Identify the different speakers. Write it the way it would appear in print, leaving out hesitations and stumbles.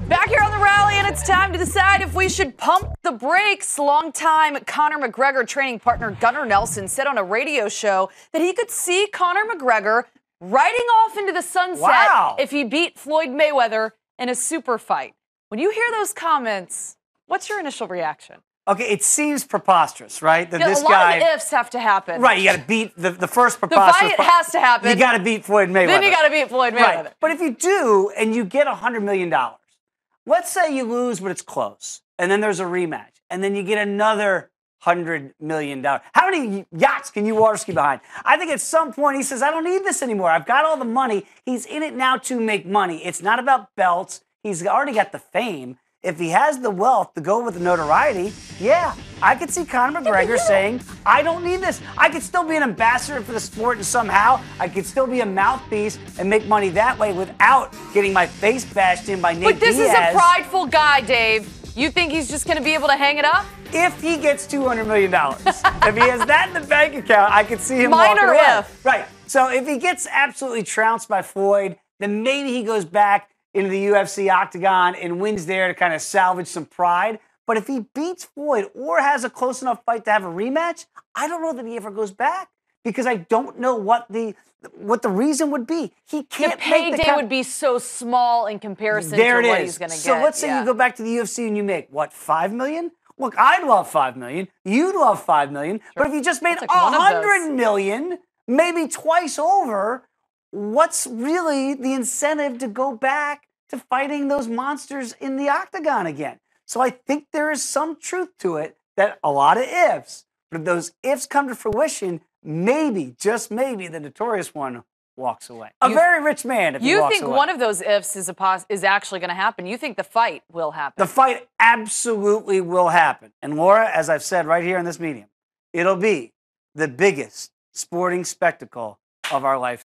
Speaker 1: Back here on the rally, and it's time to decide if we should pump the brakes. Longtime Conor McGregor training partner Gunnar Nelson said on a radio show that he could see Conor McGregor riding off into the sunset if he beat Floyd Mayweather in a super fight. When you hear those comments, what's your initial reaction?
Speaker 2: Okay, it seems preposterous, right? That
Speaker 1: a lot of ifs have to happen.
Speaker 2: Right, you got to beat the first preposterous.
Speaker 1: The fight has to happen.
Speaker 2: You got to beat Floyd Mayweather.
Speaker 1: Then you got to beat Floyd Mayweather.
Speaker 2: Right. But if you do, and you get $100 million, let's say you lose, but it's close, and then there's a rematch, and then you get another $100 million. How many yachts can you water ski behind? I think at some point he says, I don't need this anymore. I've got all the money. He's in it now to make money. It's not about belts. He's already got the fame. If he has the wealth to go with the notoriety, yeah, I could see Conor McGregor saying, I don't need this. I could still be an ambassador for the sport, and somehow I could still be a mouthpiece and make money that way without getting my face bashed in by Nate Diaz.
Speaker 1: But this is a prideful guy, Dave. You think he's just going to be able to hang it up?
Speaker 2: If he gets $200 million. If he has that in the bank account, I could see him
Speaker 1: Minor
Speaker 2: walking away.
Speaker 1: if.
Speaker 2: Right. So if he gets absolutely trounced by Floyd, then maybe he goes back into the UFC octagon and wins there to kind of salvage some pride. But if he beats Floyd or has a close enough fight to have a rematch, I don't know that he ever goes back because I don't know what the reason would be. He can't.
Speaker 1: The payday would be so small in comparison to what he's going to get.
Speaker 2: So let's say you go back to the UFC and you make, what, $5 million? Look, I'd love $5 million. You'd love $5 million. Sure. But if you just made $100 million, maybe twice over, what's really the incentive to go back to fighting those monsters in the octagon again? So I think there is some truth to it, that a lot of ifs, but if those ifs come to fruition, maybe, just maybe, the notorious one walks away. A very rich man, if he walks away.
Speaker 1: You think one of those ifs is actually going to happen? You think the fight will happen?
Speaker 2: The fight absolutely will happen. And Laura, as I've said right here in this medium, it'll be the biggest sporting spectacle of our lifetime.